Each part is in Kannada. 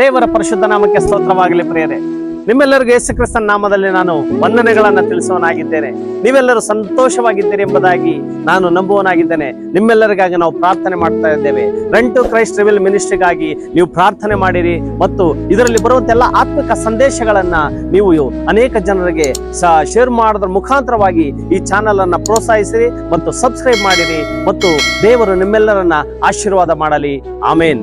ದೇವರ ಪರಿಶುದ್ಧ ನಾಮಕ್ಕೆ ಸ್ತೋತ್ರವಾಗಲಿ ಪ್ರಿಯರೇ. ನಿಮ್ಮೆಲ್ಲರಿಗೂ ಯೇಸು ಕ್ರಿಸ್ತನ ನಾಮದಲ್ಲಿ ನಾನು ವಂದನೆಗಳನ್ನ ತಿಳಿಸುವನಾಗಿದ್ದೇನೆ. ನೀವೆಲ್ಲರೂ ಸಂತೋಷವಾಗಿದ್ದೀರಿ ಎಂಬುದಾಗಿ ನಾನು ನಂಬುವನಾಗಿದ್ದೇನೆ. ನಿಮ್ಮೆಲ್ಲರಿಗಾಗಿ ನಾವು ಪ್ರಾರ್ಥನೆ ಮಾಡ್ತಾ ಇದ್ದೇವೆ. ರನ್ ಟು ಕ್ರೈಸ್ಟ್ ರಿವೀಲ್ ಮಿನಿಸ್ಟ್ರಿಗಾಗಿ ನೀವು ಪ್ರಾರ್ಥನೆ ಮಾಡಿರಿ ಮತ್ತು ಇದರಲ್ಲಿ ಬರುವಂತೆಲ್ಲ ಆತ್ಮಿಕ ಸಂದೇಶಗಳನ್ನ ನೀವು ಅನೇಕ ಜನರಿಗೆ ಶೇರ್ ಮಾಡೋದ್ರ ಮುಖಾಂತರವಾಗಿ ಈ ಚಾನಲ್ ಅನ್ನ ಪ್ರೋತ್ಸಾಹಿಸಿರಿ ಮತ್ತು ಸಬ್ಸ್ಕ್ರೈಬ್ ಮಾಡಿರಿ ಮತ್ತು ದೇವರು ನಿಮ್ಮೆಲ್ಲರನ್ನ ಆಶೀರ್ವಾದ ಮಾಡಲಿ. ಆಮೇನ್.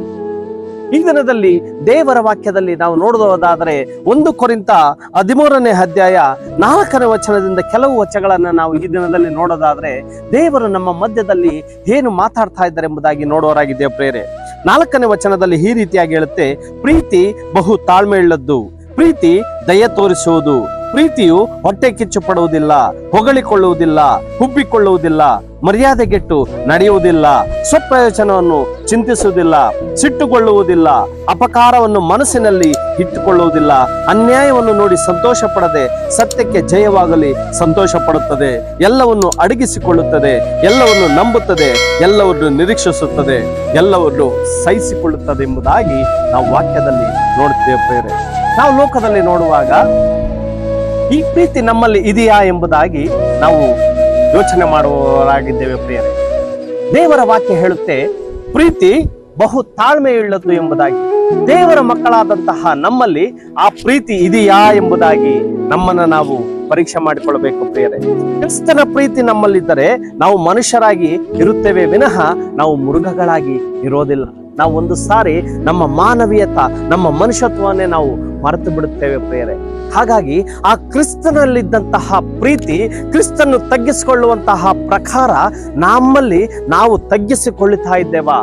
ಈ ದಿನದಲ್ಲಿ ದೇವರ ವಾಕ್ಯದಲ್ಲಿ ನಾವು ನೋಡುವುದಾದರೆ 1 ಕೊರಿಂಥ 13ನೇ ಅಧ್ಯಾಯ 4ನೇ ವಚನದಿಂದ ಕೆಲವು ವಚನಗಳನ್ನ ನಾವು ಈ ದಿನದಲ್ಲಿ ನೋಡೋದಾದ್ರೆ ದೇವರು ನಮ್ಮ ಮಧ್ಯದಲ್ಲಿ ಏನು ಮಾತಾಡ್ತಾ ಇದ್ದಾರೆ ಎಂಬುದಾಗಿ ನೋಡುವರಾಗಿದ್ದೇವೆ ಪ್ರೇರೆ. 4ನೇ ವಚನದಲ್ಲಿ ಈ ರೀತಿಯಾಗಿ ಹೇಳುತ್ತೆ, ಪ್ರೀತಿ ಬಹು ತಾಳ್ಮೆಯುಳ್ಳದ್ದು, ಪ್ರೀತಿ ದಯ ತೋರಿಸುವುದು, ಪ್ರೀತಿಯು ಹೊಟ್ಟೆ ಕಿಚ್ಚು ಪಡುವುದಿಲ್ಲ, ಹೊಗಳಿಕೊಳ್ಳುವುದಿಲ್ಲ, ಹುಬ್ಬಿಕೊಳ್ಳುವುದಿಲ್ಲ, ಮರ್ಯಾದೆಗೆಟ್ಟು ನಡೆಯುವುದಿಲ್ಲ, ಸ್ವಪ್ರಯೋಜನವನ್ನು ಚಿಂತಿಸುವುದಿಲ್ಲ, ಸಿಟ್ಟುಗೊಳ್ಳುವುದಿಲ್ಲ, ಅಪಕಾರವನ್ನು ಮನಸ್ಸಿನಲ್ಲಿ ಇಟ್ಟುಕೊಳ್ಳುವುದಿಲ್ಲ, ಅನ್ಯಾಯವನ್ನು ನೋಡಿ ಸಂತೋಷ ಪಡದೆ ಸತ್ಯಕ್ಕೆ ಜಯವಾಗಲಿ ಸಂತೋಷ ಪಡುತ್ತದೆ, ಎಲ್ಲವನ್ನು ಅಡಗಿಸಿಕೊಳ್ಳುತ್ತದೆ, ಎಲ್ಲವನ್ನು ನಂಬುತ್ತದೆ, ಎಲ್ಲವನ್ನು ನಿರೀಕ್ಷಿಸುತ್ತದೆ, ಎಲ್ಲವನ್ನು ಸಹಿಸಿಕೊಳ್ಳುತ್ತದೆ ಎಂಬುದಾಗಿ ನಾವು ವಾಕ್ಯದಲ್ಲಿ ನೋಡುತ್ತೇವೆ ಪ್ರೇರೆ. ನಾವು ಲೋಕದಲ್ಲಿ ನೋಡುವಾಗ ಈ ಪ್ರೀತಿ ನಮ್ಮಲ್ಲಿ ಇದೆಯಾ ಎಂಬುದಾಗಿ ನಾವು ಯೋಚನೆ ಮಾಡುವವರಾಗಿದ್ದೇವೆ ಪ್ರಿಯರೇ. ದೇವರ ವಾಕ್ಯ ಹೇಳುತ್ತೆ, ಪ್ರೀತಿ ಬಹು ತಾಳ್ಮೆಯುಳ್ಳದ್ದು ಎಂಬುದಾಗಿ. ದೇವರ ಮಕ್ಕಳಾದಂತಹ ನಮ್ಮಲ್ಲಿ ಆ ಪ್ರೀತಿ ಇದೆಯಾ ಎಂಬುದಾಗಿ ನಮ್ಮನ್ನ ನಾವು ಪರೀಕ್ಷೆ ಮಾಡಿಕೊಳ್ಳಬೇಕು ಪ್ರಿಯರೇ. ಕ್ರಿಸ್ತನ ಪ್ರೀತಿ ನಮ್ಮಲ್ಲಿದ್ದರೆ ನಾವು ಮನುಷ್ಯರಾಗಿ ಇರುತ್ತೇವೆ ವಿನಃ ನಾವು ಮೃಗಗಳಾಗಿ ಇರೋದಿಲ್ಲ. ನಾವು ಒಂದು ಸಾರಿ ನಮ್ಮ ಮಾನವೀಯತ, ನಮ್ಮ ಮನುಷ್ಯತ್ವವನ್ನೇ ನಾವು ಮರೆತು ಬಿಡುತ್ತೇವೆ ಪ್ರಿಯರೇ. ಹಾಗಾಗಿ ಆ ಕ್ರಿಸ್ತನಲ್ಲಿದ್ದಂತಹ ಪ್ರೀತಿ, ಕ್ರಿಸ್ತನ್ನು ತಗ್ಗಿಸಿಕೊಳ್ಳುವಂತಹ ಪ್ರಕಾರ ನಮ್ಮಲ್ಲಿ ನಾವು ತಗ್ಗಿಸಿಕೊಳ್ಳುತ್ತಾ ಇದ್ದೇವಾ?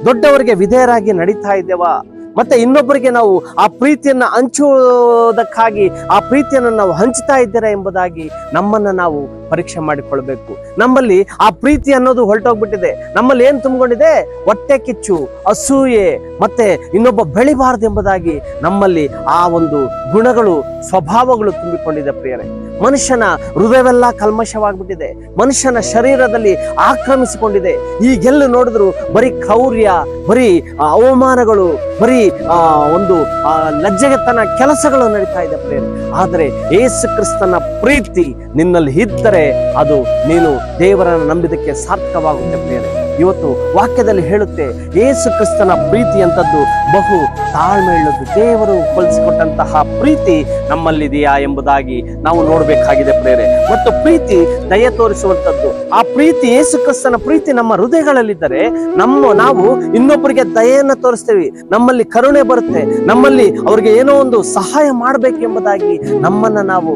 ದೊಡ್ಡವರಿಗೆ ವಿಧೇಯರಾಗಿ ನಡೀತಾ ಇದ್ದೇವಾ? ಮತ್ತೆ ಇನ್ನೊಬ್ಬರಿಗೆ ನಾವು ಆ ಪ್ರೀತಿಯನ್ನ ಹಂಚುವುದಕ್ಕಾಗಿ ಆ ಪ್ರೀತಿಯನ್ನು ನಾವು ಹಂಚ್ತಾ ಇದ್ದೀರಾ ಎಂಬುದಾಗಿ ನಮ್ಮನ್ನ ನಾವು ಪರೀಕ್ಷೆ ಮಾಡಿಕೊಳ್ಬೇಕು. ನಮ್ಮಲ್ಲಿ ಆ ಪ್ರೀತಿ ಅನ್ನೋದು ಹೊರಟೋಗ್ಬಿಟ್ಟಿದೆ. ನಮ್ಮಲ್ಲಿ ಏನ್ ತುಂಬಿಕೊಂಡಿದೆ? ಹೊಟ್ಟೆ ಕಿಚ್ಚು, ಅಸೂಯೆ, ಮತ್ತೆ ಇನ್ನೊಬ್ಬ ಬೆಳಿಬಾರದು ಎಂಬುದಾಗಿ ನಮ್ಮಲ್ಲಿ ಆ ಒಂದು ಗುಣಗಳು, ಸ್ವಭಾವಗಳು ತುಂಬಿಕೊಂಡಿದೆ ಪ್ರಿಯರೇ. ಮನುಷ್ಯನ ಹೃದಯವೆಲ್ಲ ಕಲ್ಮಶವಾಗ್ಬಿಟ್ಟಿದೆ. ಮನುಷ್ಯನ ಶರೀರದಲ್ಲಿ ಆಕ್ರಮಿಸಿಕೊಂಡಿದೆ. ಈಗೆಲ್ಲ ನೋಡಿದ್ರು ಬರೀ ಕ್ರೌರ್ಯ, ಬರೀ ಅವಮಾನಗಳು, ಬರೀ ಒಂದು ಲಜ್ಜೆಗೆತನ ಕೆಲಸಗಳು ನಡೀತಾ ಇದೆ ಪ್ರಿಯರೇ. ಆದರೆ ಯೇಸು ಕ್ರಿಸ್ತನ ಪ್ರೀತಿ ನಿನ್ನಲ್ಲಿ ಇದ್ದರೆ ಅದು ನೀನು ದೇವರನ್ನು ನಂಬಿದಕ್ಕೆ ಸಾರ್ಥಕವಾಗುತ್ತೆ ಪ್ರಿಯರೇ. ಇವತ್ತು ವಾಕ್ಯದಲ್ಲಿ ಹೇಳುತ್ತೆ, ಯೇಸು ಕ್ರಿಸ್ತನ ಪ್ರೀತಿ ಅಂತದ್ದು ಬಹು ತಾಳ್ಮೆಯುಳ್ಳದ್ದು. ದೇವರು ಕಲಿಸಿಕೊಟ್ಟಂತಹ ಪ್ರೀತಿ ನಮ್ಮಲ್ಲಿದೆಯಾ ಎಂಬುದಾಗಿ ನಾವು ನೋಡಬೇಕಾಗಿದೆ ಪ್ರೇರೆ. ಮತ್ತು ಪ್ರೀತಿ ದಯ ತೋರಿಸುವಂತದ್ದು. ಆ ಪ್ರೀತಿ, ಯೇಸು ಕ್ರಿಸ್ತನ ಪ್ರೀತಿ ನಮ್ಮ ಹೃದಯಗಳಲ್ಲಿದ್ದರೆ ನಾವು ಇನ್ನೊಬ್ಬರಿಗೆ ದಯೆಯನ್ನ ತೋರಿಸ್ತೇವೆ. ನಮ್ಮಲ್ಲಿ ಕರುಣೆ ಬರುತ್ತೆ. ನಮ್ಮಲ್ಲಿ ಅವ್ರಿಗೆ ಏನೋ ಒಂದು ಸಹಾಯ ಮಾಡಬೇಕೆಂಬುದಾಗಿ ನಮ್ಮನ್ನ ನಾವು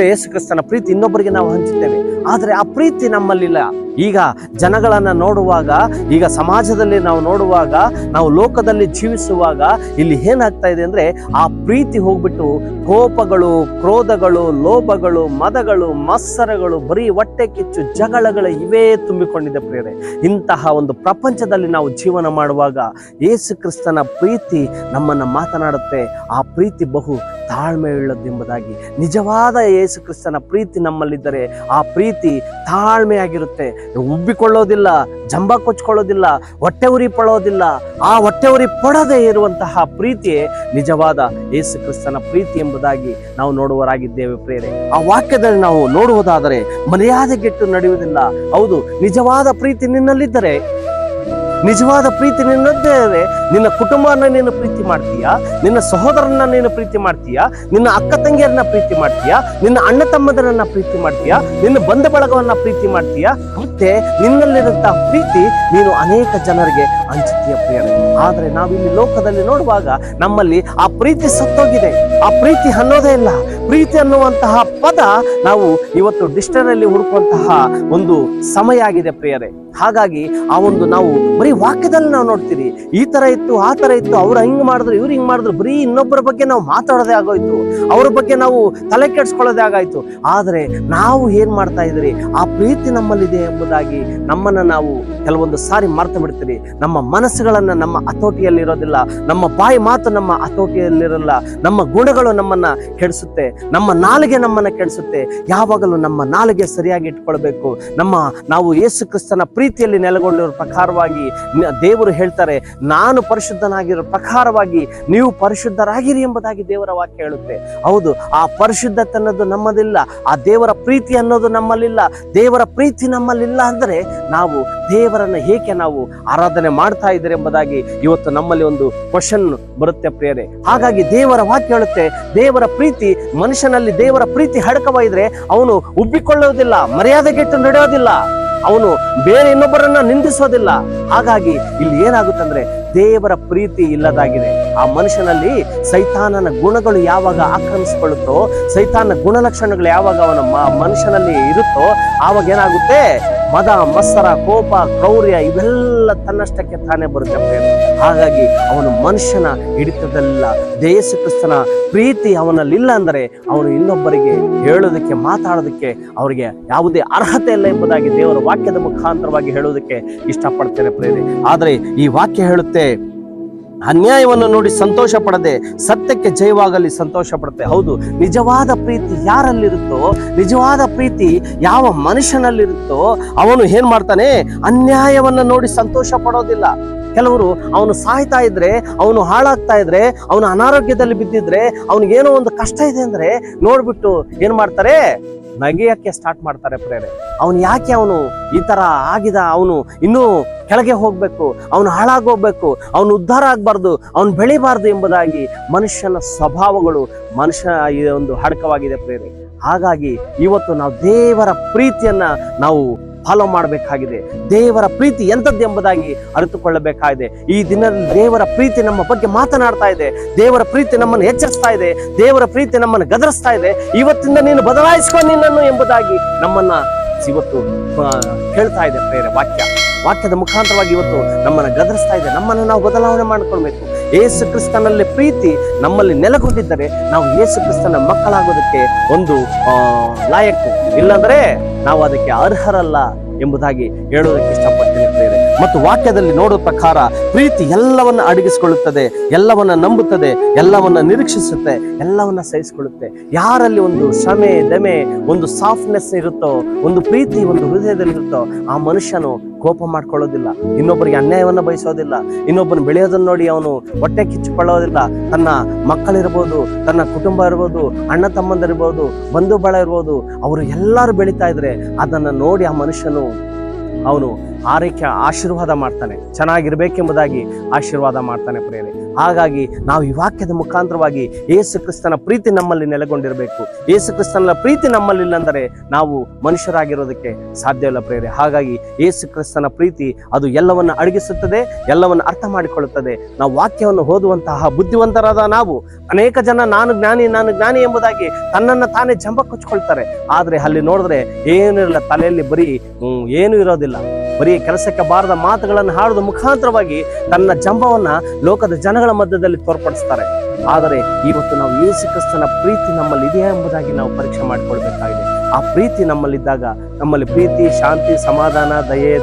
ಯೇಸು ಕ್ರಿಸ್ತನ ಪ್ರೀತಿ ಇನ್ನೊಬ್ಬರಿಗೆ ನಾವು ಹಂಚುತ್ತೇವೆ. ಆದ್ರೆ ಆ ಪ್ರೀತಿ ನಮ್ಮಲ್ಲಿಲ್ಲ. ಈಗ ಜನಗಳನ್ನ ನೋಡುವಾಗ, ಈಗ ಸಮಾಜದಲ್ಲಿ ನಾವು ನೋಡುವಾಗ, ನಾವು ಲೋಕದಲ್ಲಿ ಜೀವಿಸುವಾಗ ಇಲ್ಲಿ ಏನಾಗ್ತಾ ಇದೆ ಅಂದ್ರೆ ಆ ಪ್ರೀತಿ ಹೋಗ್ಬಿಟ್ಟು ಕೋಪಗಳು, ಕ್ರೋಧಗಳು, ಲೋಭಗಳು, ಮದಗಳು, ಮತ್ಸರಗಳು, ಬರೀ ಹೊಟ್ಟೆ ಕಿಚ್ಚು, ಜಗಳಗಳು ಇವೇ ತುಂಬಿಕೊಂಡಿದೆ ಪ್ರಿಯರೇ. ಇಂತಹ ಒಂದು ಪ್ರಪಂಚದಲ್ಲಿ ನಾವು ಜೀವನ ಮಾಡುವಾಗ ಯೇಸು ಕ್ರಿಸ್ತನ ಪ್ರೀತಿ ನಮ್ಮನ್ನ ಮಾತನಾಡುತ್ತೆ. ಆ ಪ್ರೀತಿ ಬಹು ತಾಳ್ಮೆಯುಳ್ಳದ್ದೆಂಬುದಾಗಿ. ನಿಜವಾದ ಯೇಸು ಕ್ರಿಸ್ತನ ಪ್ರೀತಿ ನಮ್ಮಲ್ಲಿದ್ದರೆ ಆ ಪ್ರೀತಿ ತಾಳ್ಮೆಯಾಗಿರುತ್ತೆ. ಉಬ್ಬಿಕೊಳ್ಳೋದಿಲ್ಲ, ಜಂಬ ಕೊಚ್ಕೊಳ್ಳೋದಿಲ್ಲ, ಹೊಟ್ಟೆ ಉರಿ ಪಡೋದಿಲ್ಲ. ಆ ಹೊಟ್ಟೆ ಉರಿ ಪಡದೇ ಇರುವಂತಹ ಪ್ರೀತಿಯೇ ನಿಜವಾದ ಯೇಸು ಕ್ರಿಸ್ತನ ಪ್ರೀತಿ ಎಂಬುದಾಗಿ ನಾವು ನೋಡುವರಾಗಿದ್ದೇವೆ ಪ್ರೇರೆ. ಆ ವಾಕ್ಯದಲ್ಲಿ ನಾವು ನೋಡುವುದಾದರೆ ಮರ್ಯಾದೆಗೆಟ್ಟು ನಡೆಯುವುದಿಲ್ಲ. ಹೌದು, ನಿಜವಾದ ಪ್ರೀತಿ ನಿನ್ನಲ್ಲಿದ್ದರೆ, ನಿಜವಾದ ಪ್ರೀತಿ ನಿನ್ನದ್ದೇ, ನಿನ್ನ ಕುಟುಂಬವನ್ನ ನೀನು ಪ್ರೀತಿ ಮಾಡ್ತೀಯಾ, ನಿನ್ನ ಸಹೋದರನ್ನ ನೀನು ಪ್ರೀತಿ ಮಾಡ್ತೀಯಾ, ನಿನ್ನ ಅಕ್ಕ ತಂಗಿಯರನ್ನ ಪ್ರೀತಿ ಮಾಡ್ತೀಯಾ, ನಿನ್ನ ಅಣ್ಣ ತಮ್ಮದರನ್ನ ಪ್ರೀತಿ ಮಾಡ್ತೀಯಾ, ನಿನ್ನ ಬಂಧು ಬಳಗವನ್ನ ಪ್ರೀತಿ ಮಾಡ್ತೀಯಾ, ಮತ್ತೆ ನಿನ್ನಲ್ಲಿರುವಂತಹ ಪ್ರೀತಿ ನೀನು ಅನೇಕ ಜನರಿಗೆ ಹಂಚುತ್ತೀಯ ಪ್ರಿಯರೇ. ಆದ್ರೆ ನಾವಿಲ್ಲಿ ಲೋಕದಲ್ಲಿ ನೋಡುವಾಗ ನಮ್ಮಲ್ಲಿ ಆ ಪ್ರೀತಿ ಸತ್ತೋಗಿದೆ. ಆ ಪ್ರೀತಿ ಅನ್ನೋದೇ ಇಲ್ಲ. ಪ್ರೀತಿ ಅನ್ನುವಂತಹ ಪದ ನಾವು ಇವತ್ತು ಡಿಕ್ಷನರಿಯಲ್ಲಿ ಹುಡುಕುವಂತಹ ಒಂದು ಸಮಯ ಆಗಿದೆ ಪ್ರಿಯರೇ. ಹಾಗಾಗಿ ಆ ಒಂದು ನಾವು ಬರೀ ವಾಕ್ಯದಲ್ಲಿ ನಾವು ನೋಡ್ತೀರಿ, ಈ ತರ ಇತ್ತು, ಆ ತರ ಇತ್ತು, ಅವ್ರು ಹಿಂಗ್ ಮಾಡಿದ್ರು, ಇವ್ರು ಹಿಂಗ್ ಮಾಡಿದ್ರು, ಬರೀ ಇನ್ನೊಬ್ಬರ ಬಗ್ಗೆ ನಾವು ಮಾತಾಡೋದೇ ಆಗೋಯ್ತು, ಅವ್ರ ಬಗ್ಗೆ ನಾವು ತಲೆ ಕೆಡ್ಸ್ಕೊಳ್ಳೋದೇ ಆಗಾಯ್ತು. ಆದ್ರೆ ನಾವು ಏನ್ ಮಾಡ್ತಾ ಇದ್ರಿ? ಆ ಪ್ರೀತಿ ನಮ್ಮಲ್ಲಿದೆ ಎಂಬುದಾಗಿ ನಮ್ಮನ್ನ ನಾವು ಕೆಲವೊಂದು ಸಾರಿ ಮರ್ತು ಬಿಡ್ತೀರಿ. ನಮ್ಮ ಮನಸ್ಸುಗಳನ್ನ ನಮ್ಮ ಹತೋಟಿಯಲ್ಲಿರೋದಿಲ್ಲ, ನಮ್ಮ ಬಾಯಿ ಮಾತು ನಮ್ಮ ಹತೋಟಿಯಲ್ಲಿರಲ್ಲ, ನಮ್ಮ ಗುಣ ಗುಣಗಳು ನಮ್ಮನ್ನ ಕೆಡಿಸುತ್ತೆ, ನಮ್ಮ ನಾಲಿಗೆ ನಮ್ಮನ್ನ ಕೆಡಿಸುತ್ತೆ. ಯಾವಾಗಲೂ ನಮ್ಮ ನಾಲಿಗೆ ಸರಿಯಾಗಿ ಇಟ್ಕೊಳ್ಬೇಕು. ನಾವು ಯೇಸು ಕ್ರಿಸ್ತನ ಪ್ರೀತಿಯಲ್ಲಿ ನೆಲೆಗೊಂಡಿರೋ ಪ್ರಕಾರವಾಗಿ ದೇವರು ಹೇಳ್ತಾರೆ, ನಾನು ಪರಿಶುದ್ಧನಾಗಿರೋ ಪ್ರಕಾರವಾಗಿ ನೀವು ಪರಿಶುದ್ಧರಾಗಿರಿ ಎಂಬುದಾಗಿ ದೇವರ ವಾಕ್ಯ ಹೇಳುತ್ತೆ. ಹೌದು, ಆ ಪರಿಶುದ್ಧತೆ ಅನ್ನೋದು ನಮ್ಮದಿಲ್ಲ, ಆ ದೇವರ ಪ್ರೀತಿ ಅನ್ನೋದು ನಮ್ಮಲ್ಲಿಲ್ಲ. ದೇವರ ಪ್ರೀತಿ ನಮ್ಮಲ್ಲಿಲ್ಲ ಅಂದ್ರೆ ನಾವು ದೇವರನ್ನ ಏಕೆ ನಾವು ಆರಾಧನೆ ಮಾಡ್ತಾ ಇದ್ದಾರೆ ಎಂಬುದಾಗಿ ಇವತ್ತು ನಮ್ಮಲ್ಲಿ ಒಂದು ಕ್ವಶನ್ ಬರುತ್ತೆ ಪ್ರಿಯರೇ. ಹಾಗಾಗಿ ದೇವರ ವಾಕ್ಯ ಹೇಳುತ್ತೆ, ದೇವರ ಪ್ರೀತಿ ಮನುಷ್ಯನಲ್ಲಿ ದೇವರ ಪ್ರೀತಿ ಹಡಕವಾಗಿದ್ರೆ ಅವನು ಉಬ್ಬಿಕೊಳ್ಳುವುದಿಲ್ಲ, ಮರ್ಯಾದೆಗೆಟ್ಟು ನಡೆಯೋದಿಲ್ಲ, ಅವನು ಬೇರೆ ಇನ್ನೊಬ್ಬರನ್ನ ನಿಂದಿಸೋದಿಲ್ಲ. ಹಾಗಾಗಿ ಇಲ್ಲಿ ಏನಾಗುತ್ತಂದ್ರೆ ದೇವರ ಪ್ರೀತಿ ಇಲ್ಲದಾಗಿದೆ. ಆ ಮನುಷ್ಯನಲ್ಲಿ ಸೈತಾನನ ಗುಣಗಳು ಯಾವಾಗ ಆಕ್ರಮಿಸಿಕೊಳ್ಳುತ್ತೋ, ಸೈತಾನ ಗುಣಲಕ್ಷಣಗಳು ಯಾವಾಗ ಅವನ ಮನುಷ್ಯನಲ್ಲಿ ಇರುತ್ತೋ, ಆವಾಗ ಏನಾಗುತ್ತೆ, ಮದ, ಮತ್ಸರ, ಕೋಪ, ಕ್ರೌರ್ಯ ಇವೆಲ್ಲ ತನ್ನಷ್ಟಕ್ಕೆ ತಾನೇ ಬರುತ್ತೆ. ಹಾಗಾಗಿ ಅವನು ಮನುಷ್ಯನ ಹಿಡಿತದಲ್ಲ. ಯೇಸು ಕ್ರಿಸ್ತನ ಪ್ರೀತಿ ಅವನಲ್ಲಿಲ್ಲ ಅಂದರೆ ಅವನು ಇನ್ನೊಬ್ಬರಿಗೆ ಹೇಳೋದಕ್ಕೆ, ಮಾತಾಡೋದಕ್ಕೆ ಅವರಿಗೆ ಯಾವುದೇ ಅರ್ಹತೆ ಇಲ್ಲ ಎಂಬುದಾಗಿ ದೇವರ ವಾಕ್ಯದ ಮುಖಾಂತರವಾಗಿ ಹೇಳೋದಕ್ಕೆ ಇಷ್ಟಪಡ್ತೇನೆ ಪ್ರೇರೆ. ಆದರೆ ಈ ವಾಕ್ಯ ಹೇಳುತ್ತೆ, ಅನ್ಯಾಯವನ್ನು ನೋಡಿ ಸಂತೋಷ ಪಡದೆ ಸತ್ಯಕ್ಕೆ ಜಯವಾಗಲಿ ಸಂತೋಷ ಪಡುತ್ತೆ. ಹೌದು, ನಿಜವಾದ ಪ್ರೀತಿ ಯಾರಲ್ಲಿರುತ್ತೋ, ನಿಜವಾದ ಪ್ರೀತಿ ಯಾವ ಮನುಷ್ಯನಲ್ಲಿರುತ್ತೋ ಅವನು ಏನ್ ಮಾಡ್ತಾನೆ, ಅನ್ಯಾಯವನ್ನ ನೋಡಿ ಸಂತೋಷ ಪಡೋದಿಲ್ಲ. ಕೆಲವರು ಅವನು ಸಾಯ್ತಾ ಇದ್ರೆ, ಅವನು ಹಾಳಾಗ್ತಾ ಇದ್ರೆ, ಅವನು ಅನಾರೋಗ್ಯದಲ್ಲಿ ಬಿದ್ದಿದ್ರೆ, ಅವನಿಗೇನೋ ಒಂದು ಕಷ್ಟ ಇದೆ ಅಂದ್ರೆ ನೋಡ್ಬಿಟ್ಟು ಏನ್ ಮಾಡ್ತಾರೆ, ನಗೆಯಕ್ಕೆ ಸ್ಟಾರ್ಟ್ ಮಾಡ್ತಾರೆ ಪ್ರೇರೆ. ಅವನು ಯಾಕೆ ಅವನು ಈ ತರ ಆಗಿದ, ಅವನು ಇನ್ನೂ ಕೆಳಗೆ ಹೋಗ್ಬೇಕು, ಅವನು ಹಾಳಾಗೋಗ್ಬೇಕು, ಅವನು ಉದ್ಧಾರ ಆಗ್ಬಾರ್ದು, ಅವನು ಬೆಳಿಬಾರ್ದು ಎಂಬುದಾಗಿ ಮನುಷ್ಯನ ಸ್ವಭಾವಗಳು ಮನುಷ್ಯ ಒಂದು ಹಡಕವಾಗಿದೆ ಪ್ರೇರೆ. ಹಾಗಾಗಿ ಇವತ್ತು ನಾವು ದೇವರ ಪ್ರೀತಿಯನ್ನ ನಾವು ಫಾಲೋ ಮಾಡಬೇಕಾಗಿದೆ. ದೇವರ ಪ್ರೀತಿ ಎಂಥದ್ದು ಎಂಬುದಾಗಿ ಅರಿತುಕೊಳ್ಳಬೇಕಾಗಿದೆ. ಈ ದಿನದಲ್ಲಿ ದೇವರ ಪ್ರೀತಿ ನಮ್ಮ ಬಗ್ಗೆ ಮಾತನಾಡ್ತಾ ಇದೆ, ದೇವರ ಪ್ರೀತಿ ನಮ್ಮನ್ನು ಎಚ್ಚರಿಸ್ತಾ ಇದೆ, ದೇವರ ಪ್ರೀತಿ ನಮ್ಮನ್ನು ಗದರಿಸ್ತಾ ಇದೆ. ಇವತ್ತಿಂದ ನೀನು ಬದಲಾಯಿಸ್ಕೊ ನಿನ್ನನ್ನು ಎಂಬುದಾಗಿ ನಮ್ಮನ್ನ ಇವತ್ತು ಹೇಳ್ತಾ ಇದೆ ಪ್ರೇರೆ. ವಾಕ್ಯದ ಮುಖಾಂತರವಾಗಿ ಇವತ್ತು ನಮ್ಮನ್ನು ಗದರಿಸ್ತಾ ಇದೆ. ನಮ್ಮನ್ನು ನಾವು ಬದಲಾವಣೆ ಮಾಡಿಕೊಳ್ಬೇಕು. ಯೇಸು ಕ್ರಿಸ್ತನಲ್ಲಿ ಪ್ರೀತಿ ನಮ್ಮಲ್ಲಿ ನೆಲೆಗೊಂಡಿದ್ದರೆ ನಾವು ಯೇಸು ಕ್ರಿಸ್ತನ ಮಕ್ಕಳಾಗೋದಕ್ಕೆ ಒಂದು ಲಾಯಕ್ಕು, ಇಲ್ಲಾಂದ್ರೆ ನಾವು ಅದಕ್ಕೆ ಅರ್ಹರಲ್ಲ ಎಂಬುದಾಗಿ ಹೇಳೋದಕ್ಕೆ ಇಷ್ಟಪಡ್ತೀನಿ ಪ್ರೇರೆ. ಮತ್ತು ವಾಕ್ಯದಲ್ಲಿ ನೋಡುವ ಪ್ರಕಾರ ಪ್ರೀತಿ ಎಲ್ಲವನ್ನ ಅಡಗಿಸಿಕೊಳ್ಳುತ್ತದೆ, ಎಲ್ಲವನ್ನ ನಂಬುತ್ತದೆ, ಎಲ್ಲವನ್ನ ನಿರೀಕ್ಷಿಸುತ್ತೆ, ಎಲ್ಲವನ್ನ ಸಹಿಸಿಕೊಳ್ಳುತ್ತೆ. ಯಾರಲ್ಲಿ ಒಂದು ಶ್ರಮೆ, ದಮೆ, ಒಂದು ಸಾಫ್ಟ್ನೆಸ್ ಇರುತ್ತೋ, ಒಂದು ಪ್ರೀತಿ ಒಂದು ಹೃದಯದಲ್ಲಿ ಇರುತ್ತೋ, ಆ ಮನುಷ್ಯನು ಕೋಪ ಮಾಡ್ಕೊಳ್ಳೋದಿಲ್ಲ, ಇನ್ನೊಬ್ಬರಿಗೆ ಅನ್ಯಾಯವನ್ನ ಬಯಸೋದಿಲ್ಲ, ಇನ್ನೊಬ್ಬನ ಬೆಳೆಯೋದನ್ನ ನೋಡಿ ಅವನು ಹೊಟ್ಟೆ ಕಿಚ್ಚಿಕೊಳ್ಳೋದಿಲ್ಲ. ತನ್ನ ಮಕ್ಕಳಿರ್ಬೋದು, ತನ್ನ ಕುಟುಂಬ ಇರ್ಬೋದು, ಅಣ್ಣ ತಮ್ಮಂದಿರ್ಬೋದು, ಬಂಧು ಬಳಗ ಇರ್ಬೋದು, ಅವರು ಎಲ್ಲರೂ ಬೆಳೀತಾ ಇದ್ರೆ ಅದನ್ನ ನೋಡಿ ಆ ಮನುಷ್ಯನು ಅವನು ಆಶೀರ್ವಾದ ಮಾಡ್ತಾನೆ, ಚೆನ್ನಾಗಿರ್ಬೇಕೆಂಬುದಾಗಿ ಆಶೀರ್ವಾದ ಮಾಡ್ತಾನೆ ಪ್ರೇರೆ. ಹಾಗಾಗಿ ನಾವು ಈ ವಾಕ್ಯದ ಮುಖಾಂತರವಾಗಿ ಯೇಸು ಕ್ರಿಸ್ತನ ಪ್ರೀತಿ ನಮ್ಮಲ್ಲಿ ನೆಲೆಗೊಂಡಿರಬೇಕು. ಯೇಸು ಕ್ರಿಸ್ತನ ಪ್ರೀತಿ ನಮ್ಮಲ್ಲಿಲ್ಲ ಅಂದರೆ ನಾವು ಮನುಷ್ಯರಾಗಿರೋದಕ್ಕೆ ಸಾಧ್ಯ ಇಲ್ಲ ಪ್ರೇರೆ. ಹಾಗಾಗಿ ಯೇಸು ಕ್ರಿಸ್ತನ ಪ್ರೀತಿ ಅದು ಎಲ್ಲವನ್ನ ಅಡಗಿಸುತ್ತದೆ, ಎಲ್ಲವನ್ನ ಅರ್ಥ ಮಾಡಿಕೊಳ್ಳುತ್ತದೆ. ನಾವು ವಾಕ್ಯವನ್ನು ಓದುವಂತಹ ಬುದ್ಧಿವಂತರಾದ ನಾವು, ಅನೇಕ ಜನ ನಾನು ಜ್ಞಾನಿ ಎಂಬುದಾಗಿ ತನ್ನನ್ನು ತಾನೇ ಜಂಬ ಕೊಚ್ಕೊಳ್ತಾರೆ. ಆದ್ರೆ ಅಲ್ಲಿ ನೋಡಿದ್ರೆ ಏನೂ ಇಲ್ಲ, ತಲೆಯಲ್ಲಿ ಬರೀ ಏನೂ ಇರೋದಿಲ್ಲ, ಬರೀ ಕೆಲಸಕ್ಕೆ ಬಾರದ ಮಾತುಗಳನ್ನು ಹಾಡುವ ಮುಖಾಂತರವಾಗಿ ತನ್ನ ಜಂಬವನ್ನ ಲೋಕದ ಜನಗಳ ಮಧ್ಯದಲ್ಲಿ ತೋರ್ಪಡಿಸ್ತಾರೆ. ಆದರೆ ಇವತ್ತು ನಾವು ಯೇಸು ಕ್ರಿಸ್ತನ ಪ್ರೀತಿ ನಮ್ಮಲ್ಲಿ ಇದೆಯಾ ಎಂಬುದಾಗಿ ನಾವು ಪರೀಕ್ಷೆ ಮಾಡಿಕೊಳ್ಬೇಕಾಗಿದೆ. ಆ ಪ್ರೀತಿ ನಮ್ಮಲ್ಲಿದ್ದಾಗ ನಮ್ಮಲ್ಲಿ ಪ್ರೀತಿ, ಶಾಂತಿ, ಸಮಾಧಾನ, ದಯೆ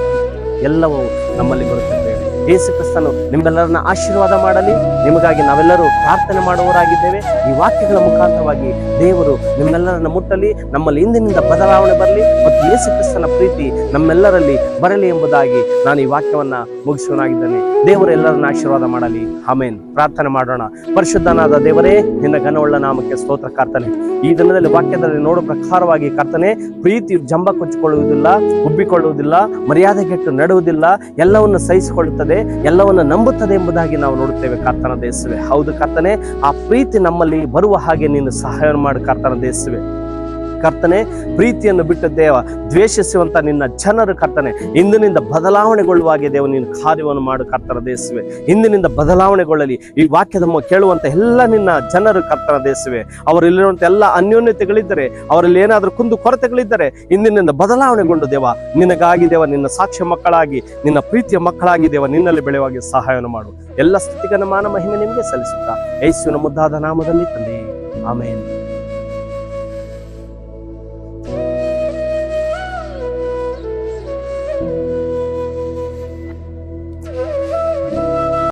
ಎಲ್ಲವೂ ನಮ್ಮಲ್ಲಿ ಬರುತ್ತದೆ. ಯೇಸು ಕ್ರಿಸ್ತನು ನಿಮ್ಮೆಲ್ಲರನ್ನ ಆಶೀರ್ವಾದ ಮಾಡಲಿ. ನಿಮಗಾಗಿ ನಾವೆಲ್ಲರೂ ಪ್ರಾರ್ಥನೆ ಮಾಡುವವರಾಗಿದ್ದೇವೆ. ಈ ವಾಕ್ಯಗಳ ಮುಖಾಂತರವಾಗಿ ದೇವರು ನಿಮ್ಮೆಲ್ಲರನ್ನ ಮುಟ್ಟಲಿ, ನಮ್ಮಲ್ಲಿ ಇಂದಿನಿಂದ ಬದಲಾವಣೆ ಬರಲಿ ಮತ್ತು ಯೇಸು ಕ್ರಿಸ್ತನ ಪ್ರೀತಿ ನಮ್ಮೆಲ್ಲರಲ್ಲಿ ಬರಲಿ ಎಂಬುದಾಗಿ ನಾನು ಈ ವಾಕ್ಯವನ್ನ ಮುಗಿಸುವನಾಗಿದ್ದೇನೆ. ದೇವರು ಎಲ್ಲರನ್ನ ಆಶೀರ್ವಾದ ಮಾಡಲಿ. ಆಮೆನ್. ಪ್ರಾರ್ಥನೆ ಮಾಡೋಣ. ಪರಿಶುದ್ಧನಾದ ದೇವರೇ, ನಿನ್ನ ಘನವುಳ್ಳ ನಾಮಕ್ಕೆ ಸ್ತೋತ್ರ ಕರ್ತನೆ. ಈ ದಿನದಲ್ಲಿ ವಾಕ್ಯದಲ್ಲಿ ನೋಡುವ ಪ್ರಕಾರವಾಗಿ ಕರ್ತನೆ, ಪ್ರೀತಿ ಜಂಬ ಕೊಚ್ಚಿಕೊಳ್ಳುವುದಿಲ್ಲ, ಉಬ್ಬಿಕೊಳ್ಳುವುದಿಲ್ಲ, ಮರ್ಯಾದೆಗೆಟ್ಟು ನಡೆಯುವುದಿಲ್ಲ, ಎಲ್ಲವನ್ನು ಸಹಿಸಿಕೊಳ್ಳುತ್ತದೆ, ಎಲ್ಲವನ್ನ ನಂಬುತ್ತದೆ ಎಂಬುದಾಗಿ ನಾವು ನೋಡುತ್ತೇವೆ ಕರ್ತನ ದೇಶವೇ. ಹೌದು ಕರ್ತನೆ, ಆ ಪ್ರೀತಿ ನಮ್ಮಲ್ಲಿ ಬರುವ ಹಾಗೆ ನೀನು ಸಹಾಯ ಮಾಡು ಕರ್ತನ ದೇಶವೇ. ಕರ್ತನೆ, ಪ್ರೀತಿಯನ್ನು ಬಿಟ್ಟು ದೇವ ದ್ವೇಷಿಸುವಂತ ನಿನ್ನ ಜನರು ಕರ್ತನೆ ಇಂದಿನಿಂದ ಬದಲಾವಣೆಗೊಳ್ಳುವಾಗೆ ದೇವ ನೀನು ಕಾರ್ಯವನ್ನು ಮಾಡು ಕರ್ತನ ದೇಶವೇ. ಇಂದಿನಿಂದ ಬದಲಾವಣೆಗೊಳ್ಳಲಿ ಈ ವಾಕ್ಯದ ಕೇಳುವಂತ ಎಲ್ಲ ನಿನ್ನ ಜನರು ಕರ್ತನ ದೇಶವೇ. ಅವರಲ್ಲಿರುವಂತ ಎಲ್ಲ ಅನ್ಯೋನ್ಯತೆಗಳಿದ್ದರೆ, ಅವರಲ್ಲಿ ಏನಾದರೂ ಕುಂದು ಕೊರತೆಗಳಿದ್ದರೆ ಇಂದಿನಿಂದ ಬದಲಾವಣೆಗೊಂಡು ದೇವ ನಿನಗಾಗಿ ದೇವ ನಿನ್ನ ಸಾಕ್ಷ್ಯ ಮಕ್ಕಳಾಗಿ, ನಿನ್ನ ಪ್ರೀತಿಯ ಮಕ್ಕಳಾಗಿ ದೇವ ನಿನ್ನಲ್ಲಿ ಬೆಳೆಯುವಾಗೆ ಸಹಾಯವನ್ನು ಮಾಡು. ಎಲ್ಲ ಸ್ತುತಿಗನ ಮಾನ ಮಹಿಮೆ ನಿಮಗೆ ಸಲ್ಲಿಸುತ್ತಾ ಯೇಸುವಿನ ಮುದ್ದಾದ ನಾಮದಲ್ಲಿ ತಂದೆ, ಆಮೆನ್.